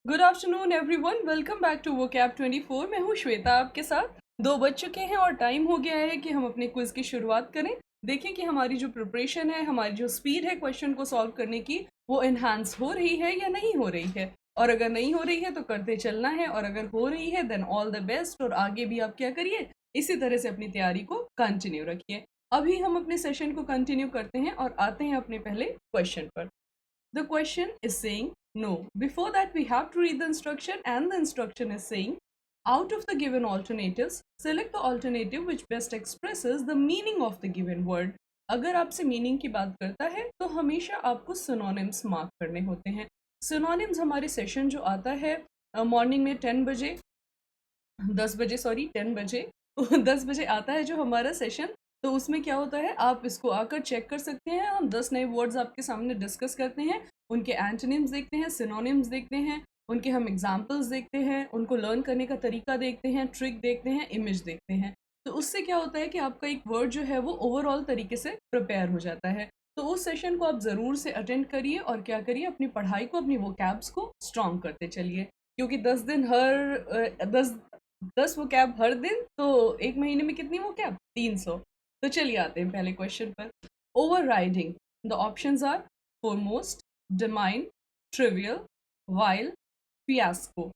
Good afternoon everyone, welcome back to vocab 24। मैं हूँ श्वेता आपके साथ। 2 बज चुके हैं और टाइम हो गया है कि हम अपने क्विज की शुरुआत करें। देखें कि हमारी जो प्रिपरेशन है, हमारी जो स्पीड है क्वेश्चन को सॉल्व करने की, वो एनहांस हो रही है या नहीं हो रही है। और अगर नहीं हो रही है तो करते चलना है, और अगर हो रही है देन ऑल द बेस्ट। और आगे भी आप क्या करिए, इसी तरह से अपनी तैयारी को कंटिन्यू रखिए। अभी हम अपने सेशन को कंटिन्यू करते हैं और आते हैं अपने पहले क्वेश्चन पर। The question is saying no. Before that, we have to read the instruction, and the instruction is saying, out of the given alternatives, select the alternative which best expresses the meaning of the given word. अगर आपसे meaning की बात करता है तो हमेशा आपको synonyms mark करने होते हैं। सिनोनिम्स हमारे सेशन जो आता है मॉर्निंग में 10 बजे 10 बजे 10 बजे आता है जो हमारा सेशन। तो उसमें क्या होता है, आप इसको आकर चेक कर सकते हैं। हम 10 नए वर्ड्स आपके सामने डिस्कस करते हैं, उनके एंटोनिम्स देखते हैं, सिनोनिम्स देखते हैं, उनके हम एग्जाम्पल्स देखते हैं, उनको लर्न करने का तरीका देखते हैं, ट्रिक देखते हैं, इमेज देखते हैं। तो उससे क्या होता है कि आपका एक वर्ड जो है वो ओवरऑल तरीके से प्रिपेयर हो जाता है। तो उस सेशन को आप ज़रूर से अटेंड करिए और क्या करिए, अपनी पढ़ाई को, अपनी वोकैब्स को स्ट्रॉन्ग करते चलिए। क्योंकि 10 वो कैब हर दिन, तो एक महीने में कितनी वो कैब, 300। तो चलिए आते हैं पहले क्वेश्चन पर। Overriding, the options are foremost, demean, trivial, vile, fiasco.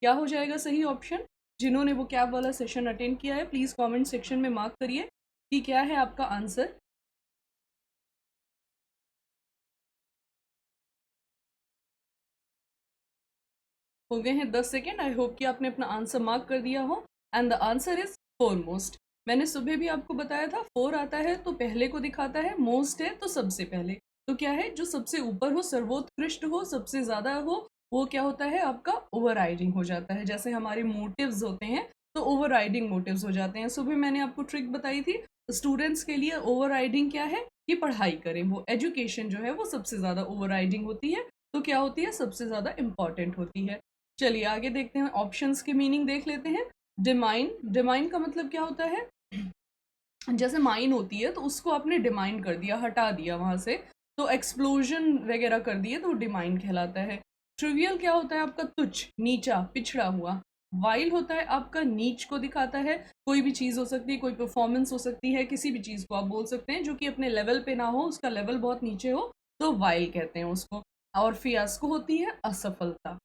क्या हो जाएगा सही ऑप्शन? जिन्होंने वो कैब वाला सेशन अटेंड किया है प्लीज कमेंट सेक्शन में मार्क करिए कि क्या है आपका आंसर। हो गए हैं 10 सेकेंड। आई होप कि आपने अपना आंसर मार्क कर दिया हो। And the answer is foremost. मैंने सुबह भी आपको बताया था, फोर आता है तो पहले को दिखाता है, मोस्ट है तो सबसे पहले। तो क्या है, जो सबसे ऊपर हो, सर्वोत्कृष्ट हो, सबसे ज्यादा हो, वो क्या होता है आपका ओवर राइडिंग हो जाता है। जैसे हमारे मोटिव्स होते हैं तो ओवर राइडिंग मोटिव्स हो जाते हैं। सुबह मैंने आपको ट्रिक बताई थी स्टूडेंट्स के लिए। ओवर राइडिंग क्या है कि पढ़ाई करें, वो एजुकेशन जो है वो सबसे ज्यादा ओवर राइडिंग होती है। तो क्या होती है, सबसे ज्यादा इंपॉर्टेंट होती है। चलिए आगे देखते हैं, ऑप्शंस के मीनिंग देख लेते हैं। डिमाइन, डिमाइन का मतलब क्या होता है, जैसे माइन होती है तो उसको आपने डिमाइन कर दिया, हटा दिया वहां से, तो एक्सप्लोजन वगैरह कर दिए तो डिमाइन कहलाता है। ट्रिवियल क्या होता है आपका, तुच्छ, नीचा, पिछड़ा हुआ। वाइल होता है आपका नीच को दिखाता है, कोई भी चीज़ हो सकती है, कोई परफॉर्मेंस हो सकती है, किसी भी चीज़ को आप बोल सकते हैं जो कि अपने लेवल पे ना हो, उसका लेवल बहुत नीचे हो, तो वाइल कहते हैं उसको। और फियास्को होती है असफलता।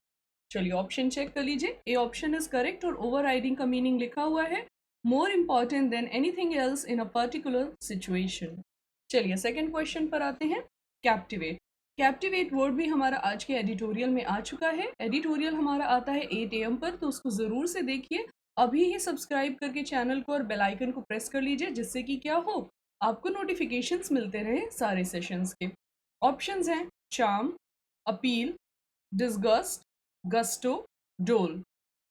चलिए ऑप्शन चेक कर लीजिए। ए ऑप्शन इज करेक्ट और ओवर राइडिंग का मीनिंग लिखा हुआ है, more important than anything else in a particular situation. चलिए सेकंड क्वेश्चन पर आते हैं। कैप्टिवेट, कैप्टिवेट वर्ड भी हमारा आज के एडिटोरियल में आ चुका है। एडिटोरियल हमारा आता है 8 AM पर, तो उसको ज़रूर से देखिए। अभी ही सब्सक्राइब करके चैनल को और बेल आइकन को प्रेस कर लीजिए, जिससे कि क्या हो, आपको नोटिफिकेशंस मिलते रहे सारे सेशंस के। ऑप्शंस हैं चार्म, अपील, डिस्गस्ट, गस्टो, डोल।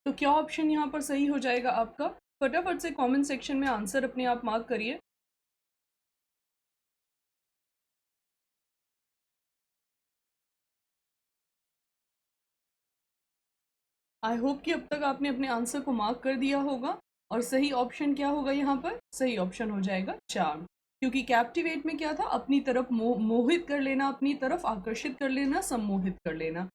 तो क्या ऑप्शन यहाँ पर सही हो जाएगा आपका? फटाफट से कमेंट सेक्शन में आंसर अपने आप मार्क करिए। आई होप कि अब तक आपने अपने आंसर को मार्क कर दिया होगा। और सही ऑप्शन क्या होगा यहाँ पर? सही ऑप्शन हो जाएगा चार्म। क्योंकि कैप्टिवेट में क्या था, अपनी तरफ मोहित कर लेना, अपनी तरफ आकर्षित कर लेना, सम्मोहित कर लेना।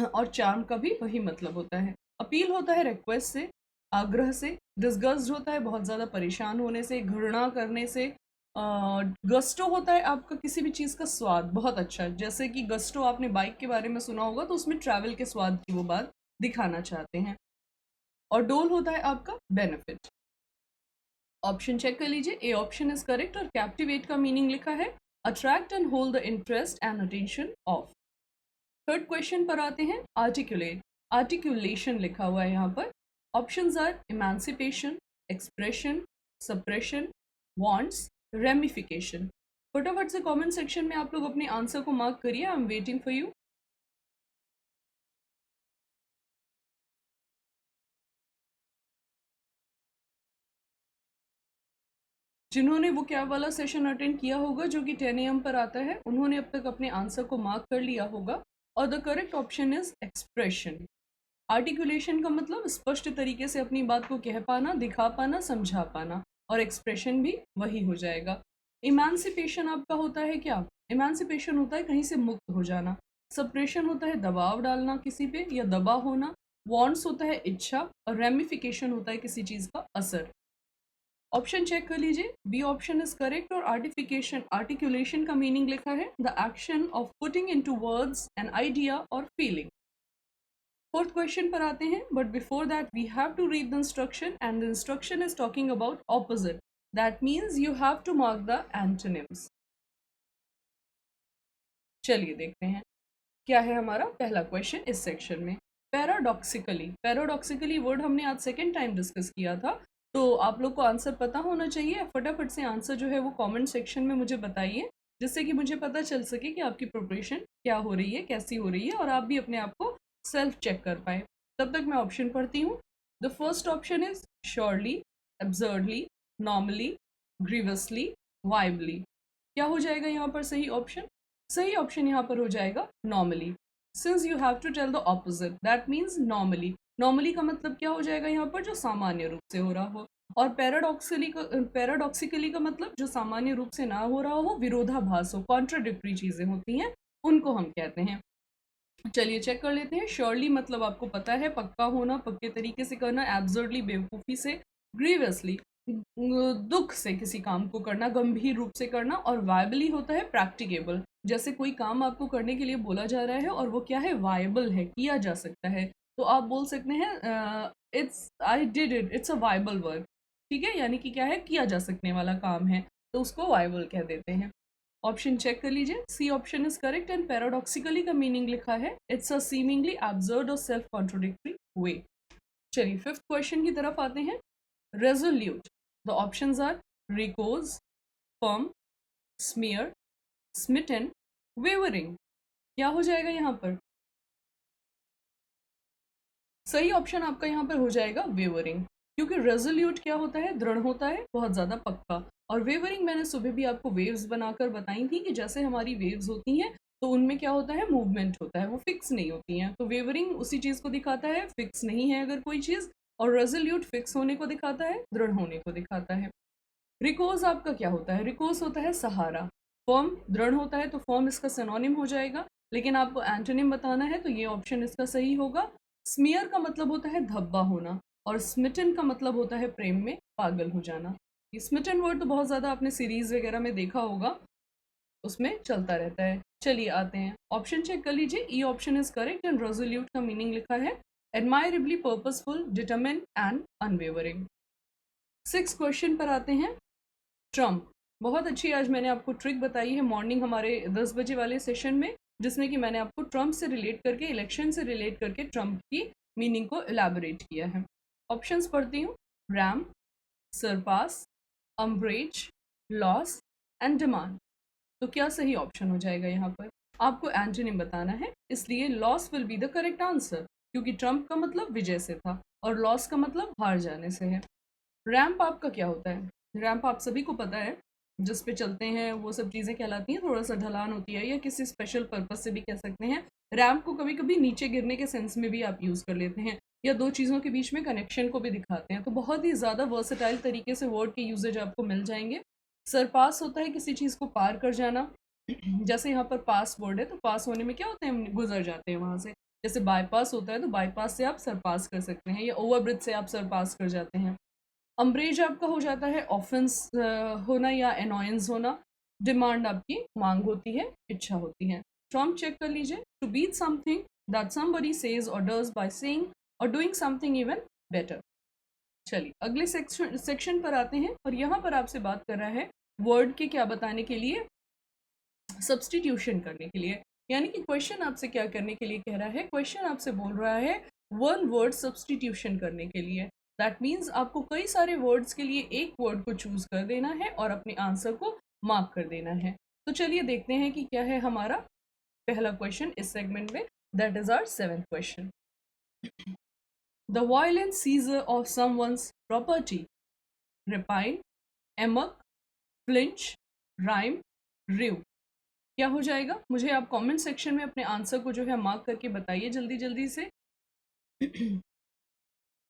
और चार्म का भी वही मतलब होता है। अपील होता है रिक्वेस्ट से, आग्रह से। डिस्गस्ट होता है बहुत ज़्यादा परेशान होने से, घृणा करने से। गस्टो होता है आपका किसी भी चीज़ का स्वाद बहुत अच्छा, जैसे कि गस्टो आपने बाइक के बारे में सुना होगा, तो उसमें ट्रैवल के स्वाद की वो बात दिखाना चाहते हैं। और डोल होता है आपका बेनिफिट। ऑप्शन चेक कर लीजिए। ए ऑप्शन इज करेक्ट और कैप्टिवेट का मीनिंग लिखा है attract and hold the interest and attention of. Third question पर आते हैं। आर्टिकुलेट, आर्टिकुलेशन लिखा हुआ है यहाँ पर। Options are emancipation, expression, suppression, wants, ramification. फटाफट से कमेंट सेक्शन में आप लोग अपने आंसर को मार्क करिए। I am waiting for you. जिन्होंने वो कैब वाला सेशन अटेंड किया होगा जो कि 10 AM पर आता है, उन्होंने अब तक अपने आंसर को मार्क कर लिया होगा। और the correct option is expression. Articulation का मतलब स्पष्ट तरीके से अपनी बात को कह पाना, दिखा पाना, समझा पाना। और एक्सप्रेशन भी वही हो जाएगा। इमेंसिपेशन आपका होता है क्या? इमेंसिपेशन होता है कहीं से मुक्त हो जाना। सप्रेशन होता है दबाव डालना किसी पे या दबा होना, वांट्स होता है इच्छा, और रेमिफिकेशन होता है किसी चीज का असर। ऑप्शन चेक कर लीजिए, बी ऑप्शन इज करेक्ट। और आर्टिकुलेशन का मीनिंग लिखा है the action of putting into words an idea और फीलिंग। फोर्थ क्वेश्चन पर आते हैं, but before that we have to read the instruction, and the instruction is talking about opposite, that means you have to mark the antonyms. चलिए देखते हैं क्या है हमारा पहला क्वेश्चन इस सेक्शन में। पैराडॉक्सिकली, पैराडॉक्सिकली वर्ड हमने आज सेकेंड टाइम डिस्कस किया था, तो आप लोग को आंसर पता होना चाहिए। फटाफट से आंसर जो है वो कमेंट सेक्शन में मुझे बताइए, जिससे कि मुझे पता चल सके कि आपकी प्रिपरेशन क्या हो रही है, कैसी हो रही है, और आप भी अपने आप को सेल्फ चेक कर पाए। तब तक मैं ऑप्शन पढ़ती हूँ। The first option is surely, absurdly, normally, grievously, viably. क्या हो जाएगा यहाँ पर सही ऑप्शन? सही ऑप्शन यहाँ पर हो जाएगा normally. Since you have to tell the opposite, that means normally. Normally का मतलब क्या हो जाएगा यहाँ पर? जो सामान्य रूप से हो रहा हो। और पैराडॉक्सिकली का मतलब जो सामान्य रूप से ना हो रहा हो, विरोधाभास हो, कॉन्ट्राडिक्टरी चीजें होती हैं, उनको हम कहते हैं। चलिए चेक कर लेते हैं। श्योरली मतलब आपको पता है, पक्का होना, पक्के तरीके से करना। एब्सर्डली बेवकूफ़ी से। ग्रीवियसली दुख से किसी काम को करना, गंभीर रूप से करना। और वायबली होता है प्रैक्टिकेबल, जैसे कोई काम आपको करने के लिए बोला जा रहा है और वो क्या है? वायबल है, किया जा सकता है। तो आप बोल सकते हैं it's I did it, it's a viable work. ठीक है, यानी कि क्या है? किया जा सकने वाला काम है, तो उसको वायबल कह देते हैं। ऑप्शन चेक कर लीजिए, C option is correct. And paradoxically का मीनिंग लिखा है इट्स अ सीमिंगली एब्सर्ड और सेल्फ कॉन्ट्रोडिक्टरी वे। चलिए फिफ्थ क्वेश्चन की तरफ आते हैं। Resolute, the options are recuse, firm, smear, smitten, wavering. क्या हो जाएगा यहाँ पर? सही ऑप्शन आपका यहाँ पर हो जाएगा वेवरिंग, क्योंकि रेजोल्यूट क्या होता है? दृढ़ होता है, बहुत ज़्यादा पक्का। और वेवरिंग मैंने सुबह भी आपको वेव्स बनाकर बताई थी कि जैसे हमारी वेव्स होती हैं तो उनमें क्या होता है? मूवमेंट होता है, वो फिक्स नहीं होती हैं। तो वेवरिंग उसी चीज़ को दिखाता है, फिक्स नहीं है अगर कोई चीज़। और रेजोल्यूट फिक्स होने को दिखाता है, दृढ़ होने को दिखाता है। रिकोज आपका क्या होता है? रिकोज होता है सहारा। फर्म दृढ़ होता है, तो फर्म इसका सिनोनिम हो जाएगा, लेकिन आपको एंटोनिम बताना है तो ये ऑप्शन इसका सही होगा। स्मियर का मतलब होता है धब्बा होना, और स्मिटन का मतलब होता है प्रेम में पागल हो जाना। ये स्मिटन वर्ड तो बहुत ज़्यादा आपने सीरीज वगैरह में देखा होगा, उसमें चलता रहता है। चलिए आते हैं, ऑप्शन चेक कर लीजिए। E option is correct. And resolute का मीनिंग लिखा है admirably purposeful, determined and unwavering. Six question पर आते हैं। ट्रम्प, बहुत अच्छी आज मैंने आपको ट्रिक बताई है मॉर्निंग हमारे 10 बजे वाले सेशन में, जिसमें कि मैंने आपको ट्रम्प से रिलेट करके, इलेक्शन से रिलेट करके ट्रम्प की मीनिंग को एलैबोरेट किया है। ऑप्शंस पढ़ती हूँ। Ram, surpass, embrace, loss and demand. तो क्या सही ऑप्शन हो जाएगा यहाँ पर? आपको एंटोनिम बताना है, इसलिए loss will be the correct answer, क्योंकि ट्रम्प का मतलब विजय से था और लॉस का मतलब हार जाने से है। रैम्प आपका क्या होता है? रैम्प आप सभी को पता है, जिस पे चलते हैं वो सब चीज़ें कहलाती हैं, थोड़ा सा ढलान होती है, या किसी स्पेशल पर्पस से भी कह सकते हैं। रैम्प को कभी कभी नीचे गिरने के सेंस में भी आप यूज़ कर लेते हैं, या दो चीज़ों के बीच में कनेक्शन को भी दिखाते हैं। तो बहुत ही ज़्यादा वर्सेटाइल तरीके से वर्ड के यूजेज आपको मिल जाएंगे। सरपास होता है किसी चीज़ को पार कर जाना, जैसे यहाँ पर पास वर्ड है, तो पास होने में क्या होता है? हम गुजर जाते हैं वहाँ से। जैसे बाईपास होता है, तो बाईपास से आप सरपास कर सकते हैं, या ओवरब्रिज से आप सरपास कर जाते हैं। अम्ब्रेज आपका हो जाता है ऑफेंस होना या एनॉयंस होना। डिमांड आपकी मांग होती है, इच्छा होती है। ट्रम्प चेक कर लीजिए, to beat something that somebody says और डज बाय सेइंग और डूइंग समथिंग इवन बेटर। चलिए अगले सेक्शन पर आते हैं, और यहाँ पर आपसे बात कर रहा है वर्ड के क्या बताने के लिए? सब्सटीट्यूशन करने के लिए। यानी कि क्वेश्चन आपसे क्या करने के लिए कह रहा है? क्वेश्चन आपसे बोल रहा है वन वर्ड सब्सटीट्यूशन करने के लिए। दैट मीन्स आपको कई सारे वर्ड्स के लिए एक वर्ड को चूज कर देना है और अपने आंसर को मार्क कर देना है। तो चलिए देखते हैं कि क्या है हमारा पहला क्वेश्चन इस सेगमेंट में। That is our seventh question. The violent seizure of someone's property, rapine, amok, flinch, rhyme, rive. क्या हो जाएगा? मुझे आप कमेंट सेक्शन में अपने आंसर को जो है मार्क करके बताइए जल्दी जल्दी से।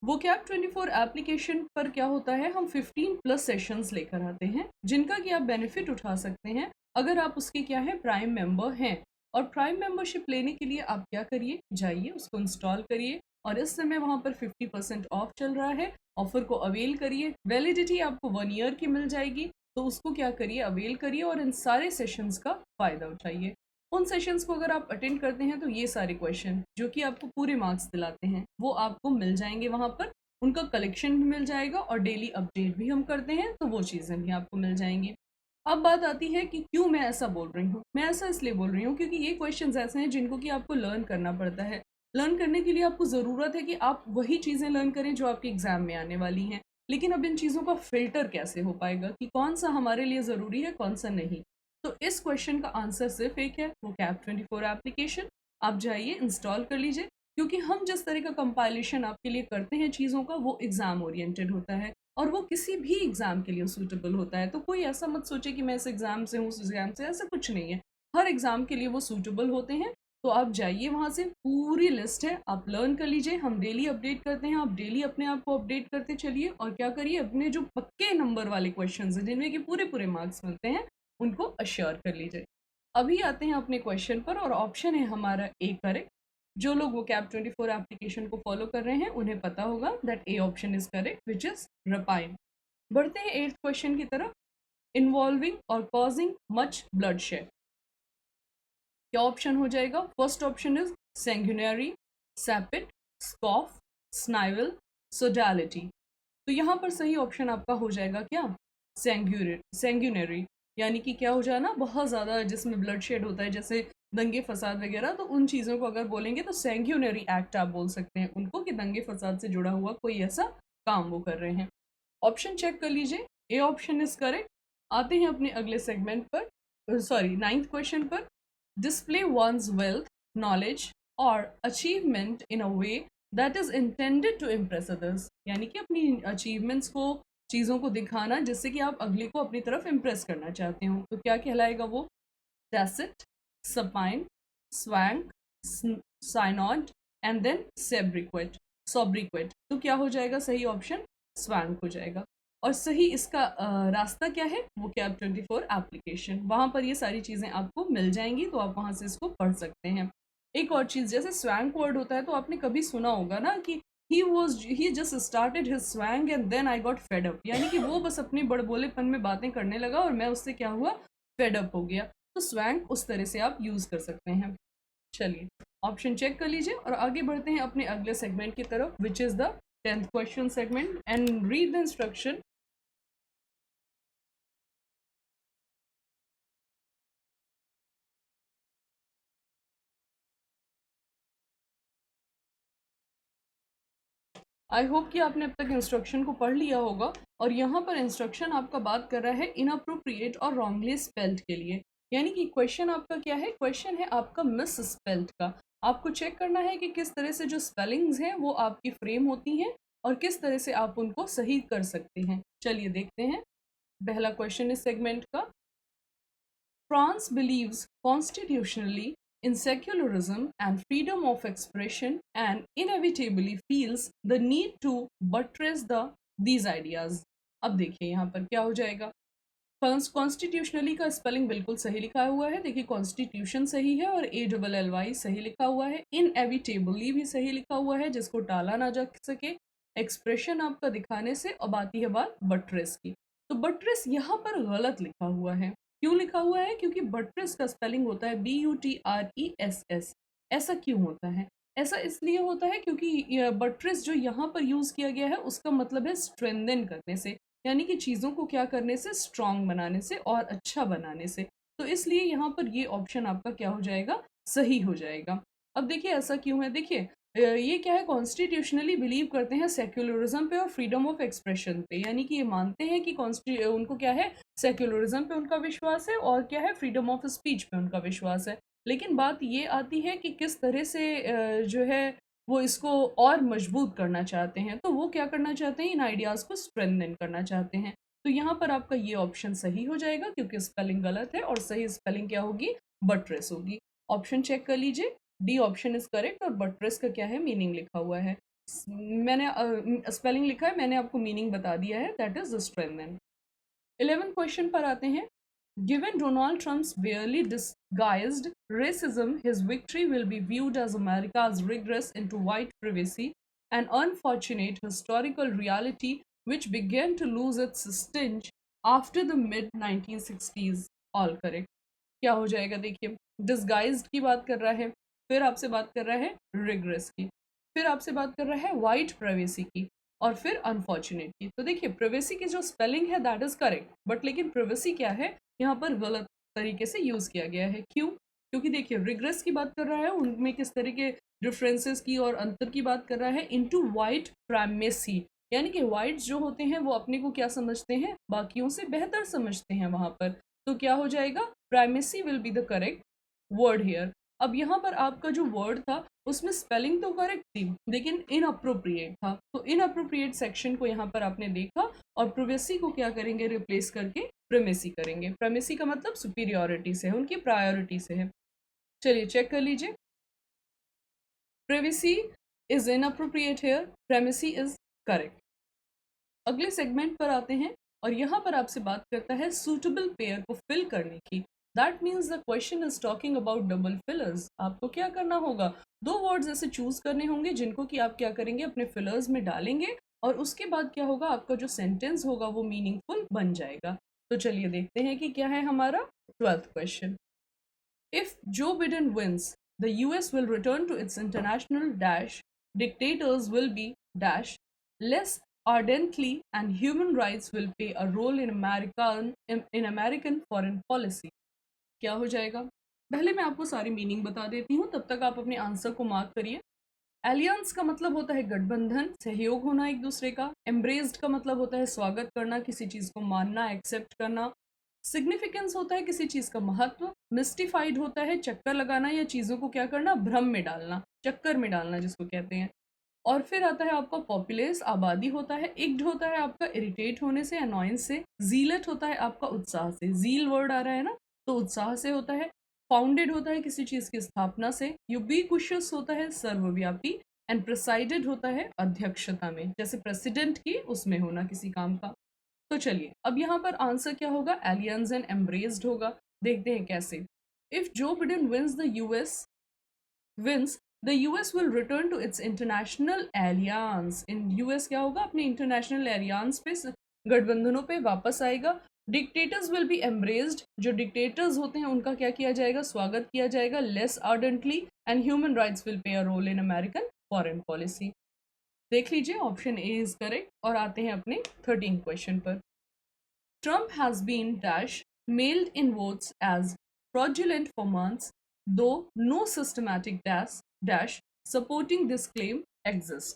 वो कैब 24 एप्लीकेशन पर क्या होता है, हम 15 प्लस सेशंस लेकर आते हैं, जिनका कि आप बेनिफिट उठा सकते हैं अगर आप उसके क्या है प्राइम मेंबर हैं। और प्राइम मेंबरशिप लेने के लिए आप क्या करिए, जाइए उसको इंस्टॉल करिए और इस समय वहाँ पर 50% ऑफ चल रहा है, ऑफर को अवेल करिए। वैलिडिटी आपको 1 ईयर की मिल जाएगी, तो उसको क्या करिए, अवेल करिए और इन सारे सेशंस का फ़ायदा उठाइए। उन सेशंस को अगर आप अटेंड करते हैं तो ये सारे क्वेश्चन जो कि आपको पूरे मार्क्स दिलाते हैं वो आपको मिल जाएंगे वहाँ पर, उनका कलेक्शन भी मिल जाएगा और डेली अपडेट भी हम करते हैं तो वो चीज़ें भी आपको मिल जाएंगी। अब बात आती है कि क्यों मैं ऐसा बोल रही हूँ। मैं ऐसा इसलिए बोल रही हूँ क्योंकि ये क्वेश्चंस ऐसे हैं जिनको कि आपको लर्न करना पड़ता है। लर्न करने के लिए आपको ज़रूरत है कि आप वही चीज़ें लर्न करें जो आपके एग्ज़ाम में आने वाली हैं। लेकिन अब इन चीज़ों का फ़िल्टर कैसे हो पाएगा कि कौन सा हमारे लिए ज़रूरी है, कौन सा नहीं। तो इस क्वेश्चन का आंसर सिर्फ एक है, वो कैप 24 एप्लीकेशन। आप जाइए इंस्टॉल कर लीजिए, क्योंकि हम जिस तरह का कंपाइलेशन आपके लिए करते हैं चीज़ों का, वो एग्ज़ाम ओरिएंटेड होता है और वो किसी भी एग्ज़ाम के लिए सूटेबल होता है। तो कोई ऐसा मत सोचे कि मैं इस एग्ज़ाम से हूँ, उस एग्ज़ाम से, ऐसा कुछ नहीं है। हर एग्ज़ाम के लिए वो सूटेबल होते हैं। तो आप जाइए, वहाँ से पूरी लिस्ट है, आप लर्न कर लीजिए। हम डेली अपडेट करते हैं, आप डेली अपने आप को अपडेट करते चलिए और क्या करिए, अपने जो पक्के नंबर वाले क्वेश्चन हैं जिनमें कि पूरे पूरे मार्क्स मिलते हैं उनको अश्योर कर लीजिए। अभी आते हैं अपने क्वेश्चन पर और ऑप्शन है हमारा ए करेक्ट। जो लोग वो कैप 24 एप्लीकेशन को फॉलो कर रहे हैं उन्हें पता होगा that A option is correct which is rapine. बढ़ते हैं 8th क्वेश्चन की तरफ। इन्वॉल्विंग और कॉजिंग मच ब्लड शेड, क्या ऑप्शन हो जाएगा? First option is sanguinary, sapid, scoff, snivel, sodality. तो यहाँ पर सही ऑप्शन आपका हो जाएगा क्या? सेंगुनरी, यानी कि क्या हो जाए ना, बहुत ज़्यादा जिसमें ब्लड शेड होता है जैसे दंगे फसाद वगैरह, तो उन चीज़ों को अगर बोलेंगे तो सेंगुनरी एक्ट आप बोल सकते हैं उनको, कि दंगे फसाद से जुड़ा हुआ कोई ऐसा काम वो कर रहे हैं। ऑप्शन चेक कर लीजिए, ए ऑप्शन इज करेक्ट। आते हैं अपने अगले सेगमेंट पर, सॉरी 9th क्वेश्चन पर। Display one's wealth, knowledge or achievement in a way that is intended to impress others, यानी कि अपनी अचीवमेंट्स को, चीज़ों को दिखाना जिससे कि आप अगले को अपनी तरफ इम्प्रेस करना चाहते हो, तो क्या कहलाएगा वो? Tacit, supine, swank, synod and then sobriquet. तो क्या हो जाएगा सही ऑप्शन? स्वैंक हो जाएगा। और सही इसका रास्ता क्या है? वो कैप 24 एप्लीकेशन, वहाँ पर ये सारी चीज़ें आपको मिल जाएंगी, तो आप वहाँ से इसको पढ़ सकते हैं। एक और चीज़, जैसे स्वैंक वर्ड होता है तो आपने कभी सुना होगा ना कि he just started his swing and then I got fed up, यानी कि वो बस अपने बड़बोलेपन में बातें करने लगा और मैं उससे क्या हुआ, फेड अप हो गया। तो स्वैंग उस तरह से आप यूज़ कर सकते हैं। चलिए ऑप्शन चेक कर लीजिए और आगे बढ़ते हैं अपने अगले सेगमेंट की तरफ, which is the 10th question segment and read the instruction. I hope कि आपने अब तक इंस्ट्रक्शन को पढ़ लिया होगा। और यहाँ पर इंस्ट्रक्शन आपका बात कर रहा है इनअप्रोप्रिएट और रॉन्गली स्पेल्ड के लिए, यानी कि क्वेश्चन आपका क्या है? क्वेश्चन है आपका मिस स्पेल्ड का। आपको चेक करना है कि किस तरह से जो स्पेलिंग्स हैं वो आपकी फ्रेम होती हैं और किस तरह से आप उनको सही कर सकते हैं। चलिए देखते हैं पहला क्वेश्चन इस सेगमेंट का। France believes constitutionally in secularism and freedom of expression and inevitably feels the need to buttress these ideas। अब देखिए यहाँ पर क्या हो जाएगा। कॉन्स्टिट्यूशनली का स्पेलिंग बिल्कुल सही लिखा हुआ है, देखिए कॉन्स्टिट्यूशन सही है और ALLY सही लिखा हुआ है, इनएविटेबली भी सही लिखा हुआ है जिसको टाला ना जा सके। एक्सप्रेशन आपका दिखाने से, अब आती है बात बट्रेस की। तो बट्रेस यहाँ पर गलत लिखा हुआ है। क्यों लिखा हुआ है? क्योंकि बट्रेस का स्पेलिंग होता है BUTRESS। ऐसा क्यों होता है? ऐसा इसलिए होता है क्योंकि बट्रेस जो यहाँ पर यूज़ किया गया है उसका मतलब है स्ट्रेंथन करने से, यानी कि चीज़ों को क्या करने से, स्ट्रॉन्ग बनाने से और अच्छा बनाने से। तो इसलिए यहाँ पर ये ऑप्शन आपका क्या हो जाएगा, सही हो जाएगा। अब देखिए ऐसा क्यों है, देखिए ये क्या है, कॉन्स्टिट्यूशनली बिलीव करते हैं सेक्युलरिज्म पे और फ्रीडम ऑफ एक्सप्रेशन पे, यानी कि ये मानते हैं कि उनको क्या है, सेक्युलरिज्म पे उनका विश्वास है और क्या है, फ्रीडम ऑफ स्पीच पे उनका विश्वास है। लेकिन बात ये आती है कि किस तरह से जो है वो इसको और मजबूत करना चाहते हैं, तो वो क्या करना चाहते हैं, इन आइडियाज़ को स्ट्रेंथन करना चाहते हैं। तो यहाँ पर आपका ये ऑप्शन सही हो जाएगा क्योंकि स्पेलिंग गलत है और सही स्पेलिंग क्या होगी, बट्रेस होगी। ऑप्शन चेक कर लीजिए, डी ऑप्शन इज करेक्ट और बट्रेस का क्या है, मीनिंग लिखा हुआ है। मैंने स्पेलिंग लिखा है, मैंने आपको मीनिंग बता दिया है, that is strengthen. 11th question पर आते हैं। Given Donald Trump's बेयरली disguised racism, his victory will be viewed as America's regress into white privacy, an unfortunate historical reality which began to lose its sting after the mid 1960s. All correct. क्या हो जाएगा देखिए, disguised की बात कर रहा है, फिर आपसे बात कर रहा है रिग्रेस की, फिर आपसे बात कर रहा है वाइट प्राइवेसी की, और फिर अनफॉर्चुनेट की। तो देखिए प्रिवेसी की जो स्पेलिंग है दैट इज करेक्ट, बट लेकिन प्रिवेसी क्या है यहाँ पर गलत तरीके से यूज किया गया है। क्यों? क्योंकि देखिए रिग्रेस की बात कर रहा है, उनमें किस तरह के डिफरेंसेस की और अंतर की बात कर रहा है, इनटू वाइट प्राइमेसी, यानी कि वाइट्स जो होते हैं वो अपने को क्या समझते हैं, बाकियों से बेहतर समझते हैं वहां पर। तो क्या हो जाएगा, primacy will be the correct word here. अब यहाँ पर आपका जो वर्ड था उसमें स्पेलिंग तो करेक्ट थी लेकिन इनअप्रोप्रिएट था, तो इनअप्रोप्रिएट सेक्शन को यहाँ पर आपने देखा और प्रिवेसी को क्या करेंगे, रिप्लेस करके प्रेमेसी करेंगे। प्रेमेसी का मतलब सुपीरियोरिटी से है, उनकी प्रायोरिटी से है। चलिए चेक कर लीजिए, privacy is inappropriate here, primacy is correct. अगले सेगमेंट पर आते हैं और यहाँ पर आपसे बात करता है सूटेबल पेयर को फिल करने की। That means the question is talking about double fillers. आपको क्या करना होगा, दो वर्ड्स ऐसे चूज करने होंगे जिनको कि आप क्या करेंगे, अपने फिलर्स में डालेंगे और उसके बाद क्या होगा, आपका जो सेंटेंस होगा वो मीनिंगफुल बन जाएगा। तो चलिए देखते हैं कि क्या है हमारा 12th question. If Joe Biden wins the US will return to its international dash, dictators will be dash less ardently and human rights will play a role in American foreign policy। क्या हो जाएगा, पहले मैं आपको सारी meaning बता देती हूँ, तब तक आप अपने आंसर को मार्क करिए। एलियंस का मतलब होता है गठबंधन, सहयोग होना एक दूसरे का। एम्ब्रेस्ड का मतलब होता है स्वागत करना, किसी चीज को मानना, एक्सेप्ट करना। सिग्निफिकेंस होता है किसी चीज का महत्व। मिस्टिफाइड होता है चक्कर लगाना या चीजों को क्या करना, भ्रम में डालना, चक्कर में डालना जिसको कहते हैं। और फिर आता है आपका पॉपुलेस, आबादी होता है। इग्ड होता है आपका इरिटेट होने से, अनॉयंस से। जीलेट होता है आपका उत्साह से, जील वर्ड आ रहा है ना, तो उत्साह से होता है। फाउंडेड होता है किसी चीज की स्थापना से। यूबिक्विशियस होता है सर्वव्यापी। एंड प्रेसाइडेड होता है अध्यक्षता में, जैसे प्रेसिडेंट की उसमें होना किसी काम का। तो चलिए अब यहाँ पर आंसर क्या होगा, एलियंस एंड एम्ब्रेस्ड होगा। देखते हैं कैसे। If Joe Biden wins the US wins, the US will return to its international alliance। इन US क्या होगा, अपने इंटरनेशनल alliance पे, गठबंधनों पे वापस आएगा। डिक्टेटर्स विल बी एम्ब्रेस्ड, जो डिक्टेटर्स होते हैं उनका क्या किया जाएगा, स्वागत किया जाएगा। Less ardently and human rights will play a role in American foreign policy. देख लीजिए ऑप्शन ए इज करेक्ट। और आते हैं अपने 13 क्वेश्चन पर। Trump has been dash mailed in votes as fraudulent for months, though no systematic dash supporting this claim exists।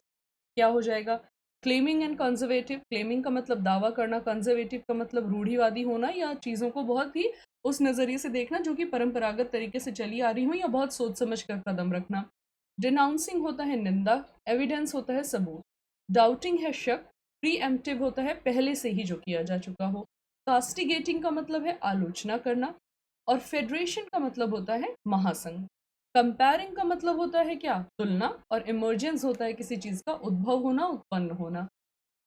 क्या हो जाएगा, क्लेमिंग एंड कंजर्वेटिव। क्लेमिंग का मतलब दावा करना, कंजर्वेटिव का मतलब रूढ़िवादी होना या चीज़ों को बहुत ही उस नज़रिए से देखना जो कि परंपरागत तरीके से चली आ रही हो, या बहुत सोच समझ कर कदम रखना। डिनाउंसिंग होता है निंदा। एविडेंस होता है सबूत। डाउटिंग है शक। प्रीएम्प्टिव होता है पहले से ही जो किया जा चुका हो। कास्टिगेटिंग का मतलब है आलोचना करना। और फेडरेशन का मतलब होता है महासंघ। कंपेयरिंग का मतलब होता है क्या, तुलना। और इमर्जेंस होता है किसी चीज का उद्भव होना, उत्पन्न होना।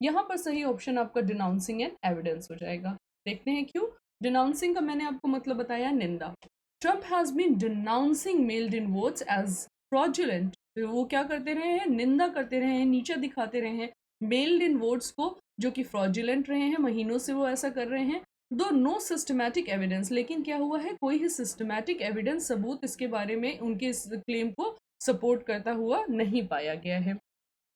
यहाँ पर सही ऑप्शन आपका डिनाउंसिंग एंड एविडेंस हो जाएगा। देखते हैं क्यों। डिनाउंसिंग का मैंने आपको मतलब बताया, निंदा। Trump has been denouncing mailed in votes as fraudulent. वो क्या करते रहे हैं, निंदा करते रहे हैं, नीचा दिखाते रहे हैं मेल्ड इन वोट्स को, जो कि फ्रॉडुलेंट रहे हैं, महीनों से वो ऐसा कर रहे हैं। दो नो सिस्टमैटिक एविडेंस, लेकिन क्या हुआ है, कोई ही सिस्टमैटिक एविडेंस, सबूत इसके बारे में उनके इस क्लेम को सपोर्ट करता हुआ नहीं पाया गया है।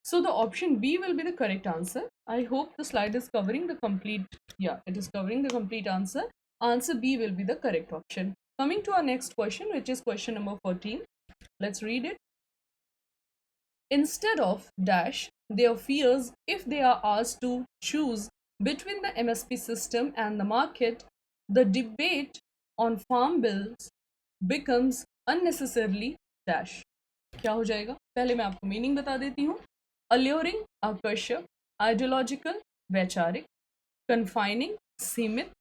So the option B will be the correct answer. I hope the slide is covering the complete, yeah, it is covering the complete answer. Answer B will be the correct option. Coming to our next question, which is question number 14. Let's read it. Instead of dash their fears if they are asked to choose between the MSP system and the market, the debate on farm bills becomes unnecessarily dash। क्या हो जाएगा, पहले मैं आपको meaning बता देती हूँ। Alluring आकर्षक, आइडियोलॉजिकल वैचारिक, कन्फाइनिंग सीमित,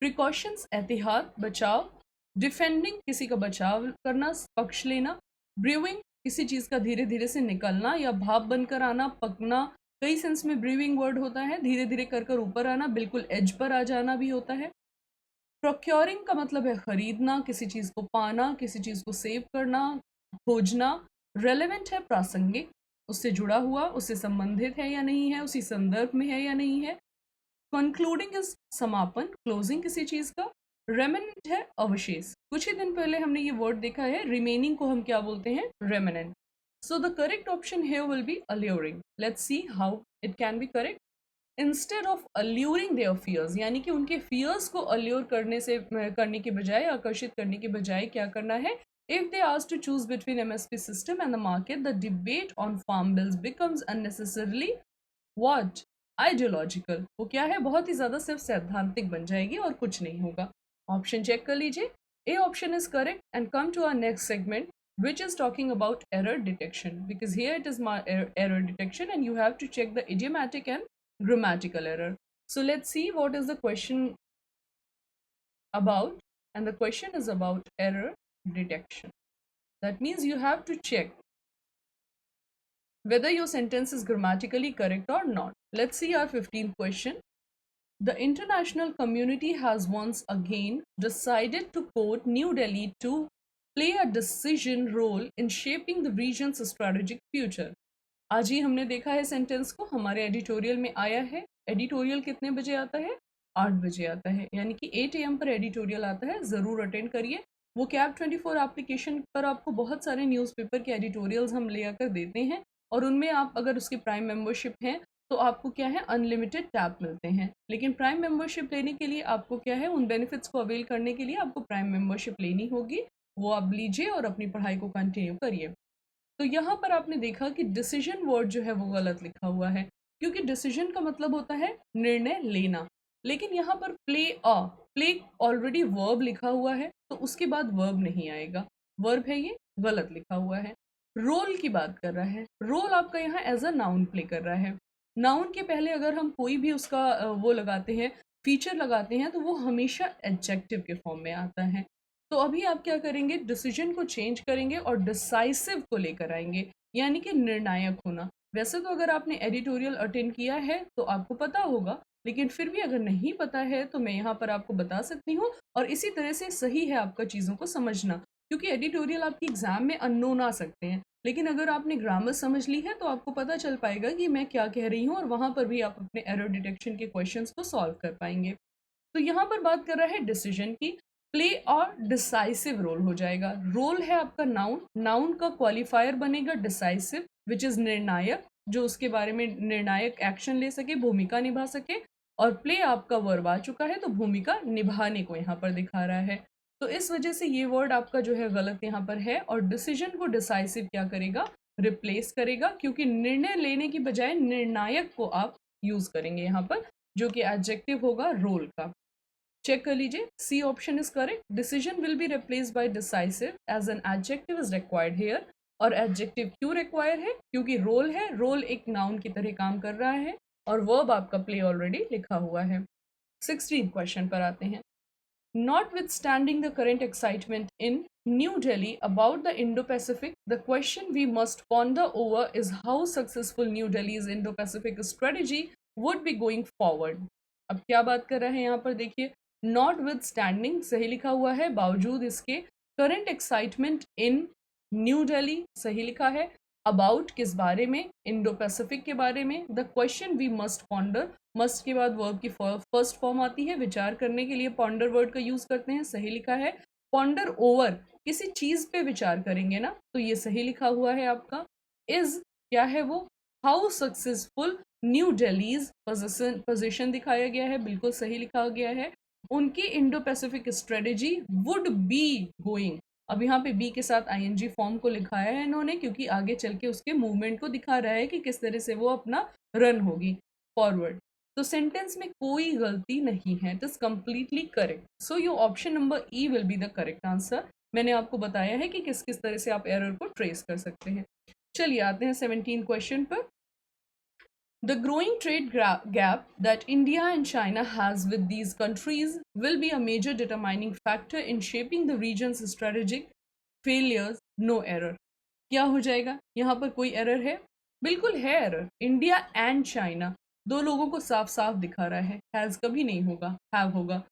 प्रिकॉशंस एहतियात बचाव, डिफेंडिंग किसी का बचाव करना पक्ष लेना, ब्रूइंग किसी चीज़ का धीरे धीरे से निकलना या भाप बनकर आना, पकना। कई सेंस में ब्रूइंग वर्ड होता है, धीरे धीरे कर कर ऊपर आना, बिल्कुल एज पर आ जाना भी होता है। प्रोक्योरिंग का मतलब है खरीदना, किसी चीज़ को पाना, किसी चीज़ को सेव करना, खोजना। रेलेवेंट है प्रासंगिक, उससे जुड़ा हुआ, उससे संबंधित है या नहीं है, उसी संदर्भ में है या नहीं है। कंक्लूडिंग इज समापन, क्लोजिंग किसी चीज़ का। रेमिनेंट है अवशेष। कुछ ही दिन पहले हमने ये वर्ड देखा है, रिमेनिंग को हम क्या बोलते हैं, remnant. So the correct option here will be alluring. Let's see how it can be correct. Instead of alluring their fierce, यानी कि उनके फियर्स को अल्यूर करने के बजाय, आकर्षित करने के बजाय क्या करना है, if they ask to choose between MSP system and the market, the debate on farm bills becomes unnecessarily what, ideological. वो क्या है, बहुत ही ज्यादा सिर्फ सैद्धांतिक बन जाएगी और कुछ नहीं होगा। ऑप्शन चेक कर लीजिए। A option is correct and come to our next segment which is talking about error detection, because here it is my error detection and you have to check the idiomatic and grammatical error. So let's see what is the question about, and the question is about error detection. That means you have to check whether your sentence is grammatically correct or not. Let's see our 15th question. The international community has once again decided to quote New Delhi to play a decision role in shaping the region's strategic future. आज ही हमने देखा है sentence को, हमारे editorial में आया है। Editorial कितने बजे आता है, 8 बजे आता है, यानी कि 8 AM पर एडिटोरियल आता है, ज़रूर अटेंड करिए। वो कैब 24 एप्लीकेशन पर आपको बहुत सारे न्यूज़पेपर के एडिटोरियल्स हम ले आकर देते हैं, और उनमें आप अगर उसकी प्राइम मेंबरशिप हैं तो आपको क्या है, अनलिमिटेड टैब मिलते हैं। लेकिन प्राइम मेंबरशिप लेने के लिए आपको क्या है, उन बेनिफिट्स को अवेल करने के लिए आपको प्राइम मेंबरशिप लेनी होगी। वो आप लीजिए और अपनी पढ़ाई को कंटिन्यू करिए। तो यहाँ पर आपने देखा कि डिसीजन वर्ड जो है वो गलत लिखा हुआ है, क्योंकि डिसीजन का मतलब होता है निर्णय लेना। लेकिन यहाँ पर प्ले ऑलरेडी वर्ब लिखा हुआ है, तो उसके बाद वर्ब नहीं आएगा, वर्ब है ये, गलत लिखा हुआ है। रोल की बात कर रहा है, रोल आपका यहाँ एज अ नाउन प्ले कर रहा है। नाउन के पहले अगर हम कोई भी उसका वो लगाते हैं, फीचर लगाते हैं, तो वो हमेशा एडजेक्टिव के फॉर्म में आता है। तो अभी आप क्या करेंगे, डिसीजन को चेंज करेंगे और डिसाइसिव को लेकर आएंगे, यानी कि निर्णायक होना। वैसे तो अगर आपने एडिटोरियल अटेंड किया है तो आपको पता होगा, लेकिन फिर भी अगर नहीं पता है तो मैं यहाँ पर आपको बता सकती हूँ, और इसी तरह से सही है आपका चीज़ों को समझना, क्योंकि एडिटोरियल आपकी एग्जाम में अननोन आ सकते हैं। लेकिन अगर आपने ग्रामर समझ ली है तो आपको पता चल पाएगा कि मैं क्या कह रही हूँ, और वहाँ पर भी आप अपने एरर डिटेक्शन के क्वेश्चंस को सॉल्व कर पाएंगे। तो यहाँ पर बात कर रहा है डिसीजन की। प्ले और डिसाइसिव रोल हो जाएगा। रोल है आपका नाउन, नाउन का क्वालिफायर बनेगा डिसाइसिव, विच इज निर्णायक, जो उसके बारे में निर्णायक एक्शन ले सके, भूमिका निभा सके। और प्ले आपका वर्ब आ चुका है, तो भूमिका निभाने को यहाँ पर दिखा रहा है। तो इस वजह से ये वर्ड आपका जो है गलत यहाँ पर है, और डिसीजन को डिसाइसिव क्या करेगा, रिप्लेस करेगा, क्योंकि निर्णय लेने की बजाय निर्णायक को आप यूज करेंगे यहाँ पर, जो कि एडजेक्टिव होगा रोल का। चेक कर लीजिए, C option is correct. Decision will be replace by decisive as an adjective is required here. और एडजेक्टिव क्यों रिक्वायर है, क्योंकि रोल है, रोल एक नाउन की तरह काम कर रहा है, और वर्ब आपका प्ले ऑलरेडी लिखा हुआ है। 16 क्वेश्चन पर आते हैं। Notwithstanding the current excitement in New Delhi about the Indo-Pacific, the question we must ponder over is how successful New Delhi's Indo-Pacific strategy would be going forward. अब क्या बात कर रहे हैं यहाँ पर, देखिए, notwithstanding सही लिखा हुआ है, बावजूद इसके, current excitement in new Delhi सही लिखा है, अबाउट किस बारे में, इंडो पैसिफिक के बारे में, the question we must ponder, must के बाद वर्ब की फर्स्ट फॉर्म आती है, विचार करने के लिए पॉन्डर वर्ड का यूज करते हैं, सही लिखा है। पॉन्डर ओवर, किसी चीज पे विचार करेंगे ना, तो ये सही लिखा हुआ है आपका। इज क्या है वो, how successful new Delhi's position दिखाया गया है, बिल्कुल सही लिखा गया है। उनकी Indo Pacific strategy would be going, अब यहाँ पे बी के साथ आईएनजी फॉर्म को लिखाया है इन्होंने, क्योंकि आगे चल के उसके मूवमेंट को दिखा रहा है कि किस तरह से वो अपना रन होगी फॉरवर्ड। तो सेंटेंस में कोई गलती नहीं है, it is completely correct. So your option number E will be the correct answer. मैंने आपको बताया है कि किस किस तरह से आप एरर को ट्रेस कर सकते हैं। चलिए आते हैं 17 क्वेश्चन पर। The growing trade gap that India and China has with these countries will be a major determining factor in shaping the region's strategic failures. No error. क्या हो जाएगा, यहाँ पर कोई एरर है, बिल्कुल है एरर। इंडिया एंड चाइना, दो लोगों को साफ साफ दिखा रहा है, हैज कभी नहीं होगा, हैव होगा।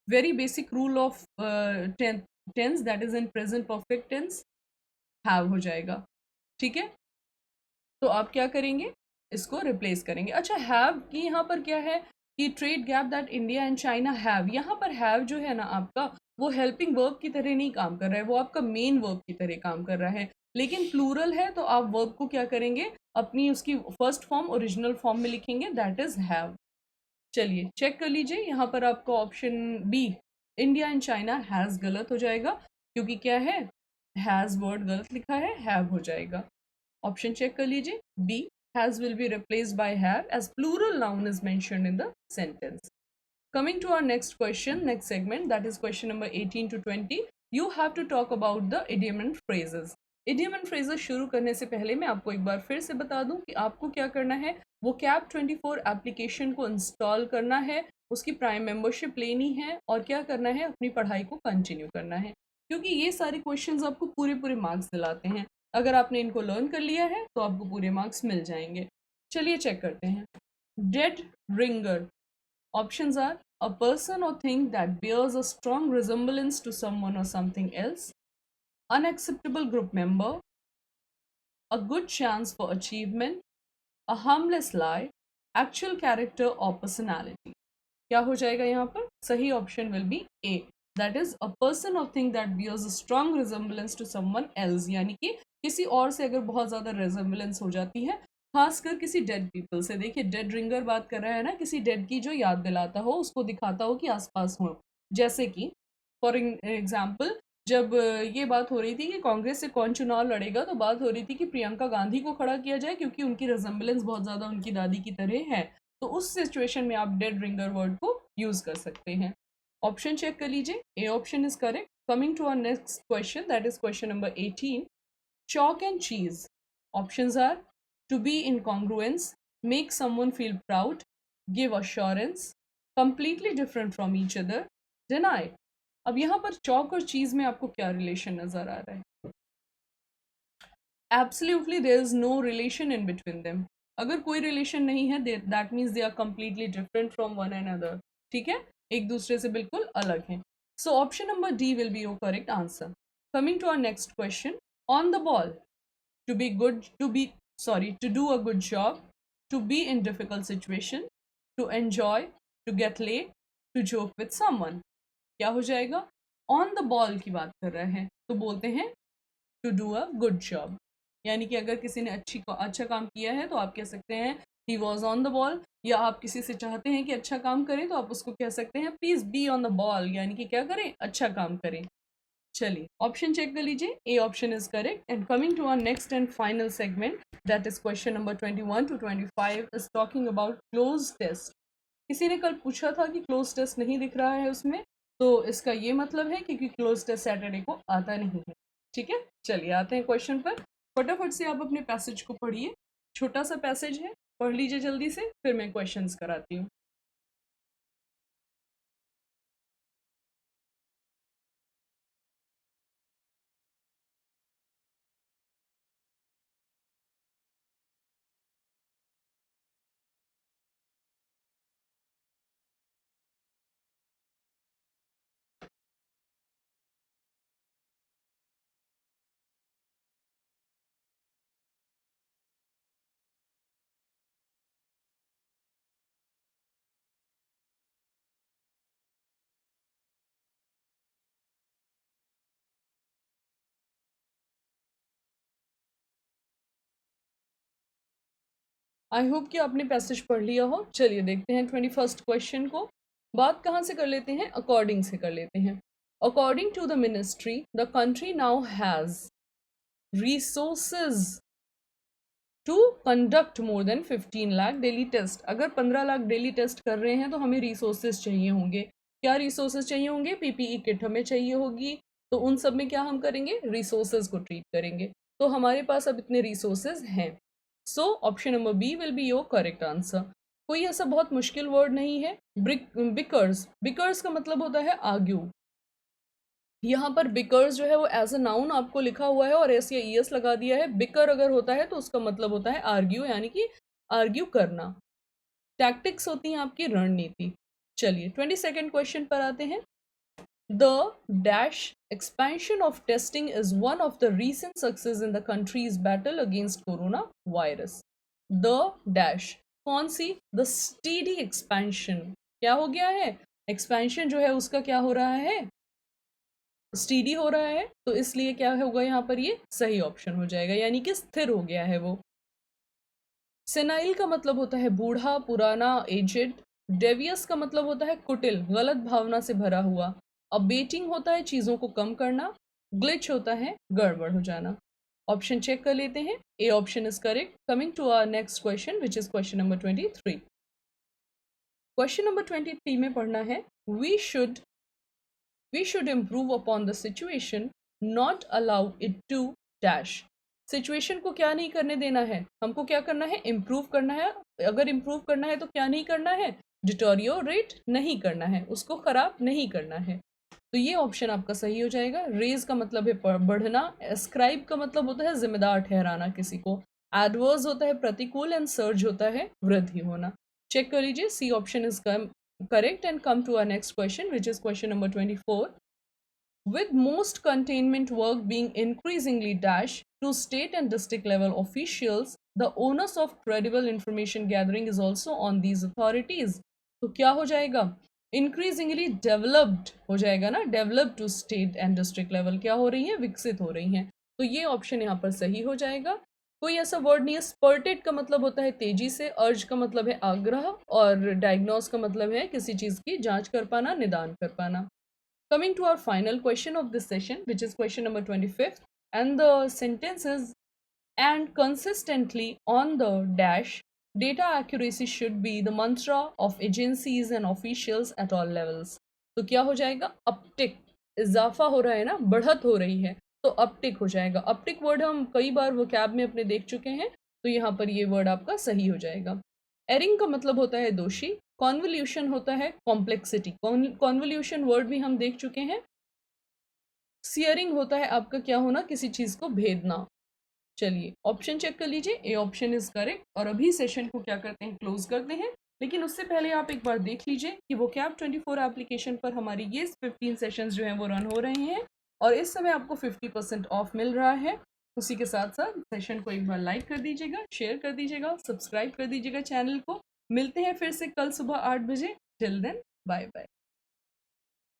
Very basic rule of tense that is in present perfect tense, have हो जाएगा। ठीक है, तो आप क्या करेंगे, इसको रिप्लेस करेंगे। अच्छा, हैव की यहाँ पर क्या है कि trade gap that India and China have, यहाँ पर हैव जो है ना आपका, वो हेल्पिंग वर्ब की तरह नहीं काम कर रहा है, वो आपका मेन वर्ब की तरह काम कर रहा है। लेकिन प्लूरल है तो आप वर्ब को क्या करेंगे, अपनी उसकी फर्स्ट फॉर्म ओरिजिनल फॉर्म में लिखेंगे, दैट इज हैव। चलिए चेक कर लीजिए, यहाँ पर आपका option B India and China has गलत हो जाएगा, क्योंकि क्या है, हैज़ वर्ड गलत लिखा है, हैव हो जाएगा। ऑप्शन चेक कर लीजिए, B has will be replaced by have as plural noun is mentioned in the sentence. Coming to our next question, next segment, that is question number 18 to 20, you have to talk about the idiom and phrases. idiom and phrases शुरू करने से पहले मैं आपको एक बार फिर से बता दूं कि आपको क्या करना है, वो कैप 24 एप्लीकेशन को इंस्टॉल करना है, उसकी प्राइम मेंबरशिप लेनी है और क्या करना है, अपनी पढ़ाई को कंटिन्यू करना है, क्योंकि ये सारे क्वेश्चंस आपको पूरे पूरे मार्क्स दिलाते हैं। अगर आपने इनको लर्न कर लिया है तो आपको पूरे मार्क्स मिल जाएंगे। चलिए चेक करते हैं। Dead ringer, options are a person or thing that bears a strong resemblance to someone or something else, unacceptable group member, a good chance for achievement, a harmless lie, actual character or personality. क्या हो जाएगा यहाँ पर, सही option will be A, that is a person और thing that bears a strong resemblance to someone else, यानी कि किसी और से अगर बहुत ज़्यादा रिजेम्बलेंस हो जाती है, खासकर किसी डेड पीपल से। देखिए डेड रिंगर बात कर रहा है ना, किसी डेड की जो याद दिलाता हो, उसको दिखाता हो कि आसपास हो। जैसे कि फॉर एग्जाम्पल जब ये बात हो रही थी कि कांग्रेस से कौन चुनाव लड़ेगा, तो बात हो रही थी कि प्रियंका गांधी को खड़ा किया जाए क्योंकि उनकी रिजेम्बलेंस बहुत ज़्यादा उनकी दादी की तरह है। तो उस सिचुएशन में आप डेड रिंगर वर्ड को यूज कर सकते हैं। ऑप्शन चेक कर लीजिए, A option is correct. Coming to our next question, that is question number 18, chalk and cheese. Options are to be incongruence, make someone feel proud, give assurance, completely different from each other, deny. अब यहाँ पर चौक और चीज में आपको क्या relation नजर आ रहा है? Absolutely there is no relation in between them. अगर कोई रिलेशन नहीं है, that means they are completely different from one and other. ठीक है, एक दूसरे से बिल्कुल अलग हैं। So option number D will be your correct answer. Coming to our next question, on the ball, to be good, to do a good job, to be in difficult situation, to enjoy, to get late, to joke with someone. क्या हो जाएगा, on the ball की बात कर रहे हैं तो बोलते हैं to do a good job, यानी कि अगर किसी ने अच्छा काम किया है तो आप कह सकते हैं he was on the ball, या आप किसी से चाहते हैं कि अच्छा काम करें तो आप उसको कह सकते हैं please be on the ball, यानी कि क्या करें, अच्छा काम करें। चलिए ऑप्शन चेक कर लीजिए, A option is correct. And coming to our next and final segment, that is question number 21 to 25 is talking about cloze test. किसी ने कल पूछा था कि क्लोज टेस्ट नहीं दिख रहा है उसमें, तो इसका ये मतलब है कि क्लोज टेस्ट सैटरडे को आता नहीं है। ठीक है, चलिए आते हैं क्वेश्चन पर। फटाफट से आप अपने पैसेज को पढ़िए, छोटा सा पैसेज है, पढ़ लीजिए जल्दी से, फिर मैं क्वेश्चंस कराती हूँ। आई होप कि आपने पैसेज पढ़ लिया हो। चलिए देखते हैं 21st क्वेश्चन को। बात कहाँ से कर लेते हैं, अकॉर्डिंग से कर लेते हैं। According to the ministry the country now has resources to conduct more than 15 lakh daily test. अगर 15 लाख डेली टेस्ट कर रहे हैं तो हमें रिसोर्सेज चाहिए होंगे। क्या रिसोर्सेज चाहिए होंगे, पीपीई किट हमें चाहिए होगी, तो उन सब में क्या हम करेंगे, रिसोर्सेज को ट्रीट करेंगे। तो हमारे पास अब इतने रिसोर्सेज हैं। So option number B will be your correct answer. कोई ऐसा बहुत मुश्किल वर्ड नहीं है। बिकर्स, बिकर्स का मतलब होता है आर्ग्यू। यहाँ पर बिकर्स जो है वो एज अ नाउन आपको लिखा हुआ है और एस या ई एस लगा दिया है। बिकर अगर होता है तो उसका मतलब होता है आर्ग्यू, यानी कि आर्ग्यू करना। टैक्टिक्स होती हैं आपकी रणनीति। चलिए 22nd क्वेश्चन पर आते हैं। The dash expansion of testing is one of the recent success in the country's battle against coronavirus. The dash कौन सी? The steady expansion क्या हो गया है? Expansion जो है उसका क्या हो रहा है? स्टीडी हो रहा है, तो इसलिए क्या होगा यहाँ पर? ये सही ऑप्शन हो जाएगा, यानी कि स्थिर हो गया है वो। सेनाइल का मतलब होता है बूढ़ा, पुराना, एजेड। डेवियस का मतलब होता है कुटिल, गलत भावना से भरा हुआ। अबेटिंग होता है चीजों को कम करना। ग्लिच होता है गड़बड़ हो जाना। ऑप्शन चेक कर लेते हैं। A option is correct. Coming to our next question which is question number 23। Question number 23 में पढ़ना है, we should improve upon the situation, not allow it to dash। Situation को क्या नहीं करने देना है? हमको क्या करना है? इम्प्रूव करना है। अगर इम्प्रूव करना है तो क्या नहीं करना है? डिटोरियोरेट नहीं करना है, उसको खराब नहीं करना है। तो ये ऑप्शन आपका सही हो जाएगा। रेज का मतलब है बढ़ना। एस्क्राइब का मतलब होता है जिम्मेदार ठहराना किसी को। एडवर्स होता है प्रतिकूल एंड सर्ज होता है वृद्धि होना। चेक कर लीजिए, C option is correct and come to our next question, which is question number 24. With most containment work being increasingly dashed to state and district level officials, the onus of credible information gathering is also on these authorities. तो क्या हो जाएगा? Increasingly developed हो जाएगा ना, developed to state and district level क्या हो रही है? विकसित हो रही हैं। तो ये ऑप्शन यहाँ पर सही हो जाएगा। कोई ऐसा वर्ड नहीं है। स्पर्टेड का मतलब होता है तेजी से, अर्ज का मतलब है आग्रह, और डायग्नोस का मतलब है किसी चीज की जांच कर पाना, निदान कर पाना। Coming to our final question of this session, which is question number 25th, and the sentence is, and consistently on the dash, data accuracy should be the mantra of agencies and officials at all levels। तो क्या हो जाएगा? Uptick, इजाफा हो रहा है ना, बढ़त हो रही है, तो अपटिक हो जाएगा। अपटिक वर्ड हम कई बार वोकैब में अपने देख चुके हैं, तो यहाँ पर ये वर्ड आपका सही हो जाएगा। एरिंग का मतलब होता है दोषी। कॉन्वल्यूशन होता है कॉम्प्लेक्सिटी, कॉन्वल्यूशन वर्ड भी हम देख चुके हैं। सियरिंग होता है आपका क्या होना? किसी चीज को भेदना। चलिए ऑप्शन चेक कर लीजिए। A option is correct. और अभी सेशन को क्या करते हैं? क्लोज करते हैं। लेकिन उससे पहले आप एक बार देख लीजिए कि वो कैब 24 एप्लीकेशन पर हमारी ये 15 सेशंस जो हैं वो रन हो रहे हैं, और इस समय आपको 50% ऑफ मिल रहा है। उसी के साथ साथ सेशन को एक बार लाइक कर दीजिएगा, शेयर कर दीजिएगा, सब्सक्राइब कर दीजिएगा चैनल को। मिलते हैं फिर से कल सुबह 8 बजे। Till then, bye bye.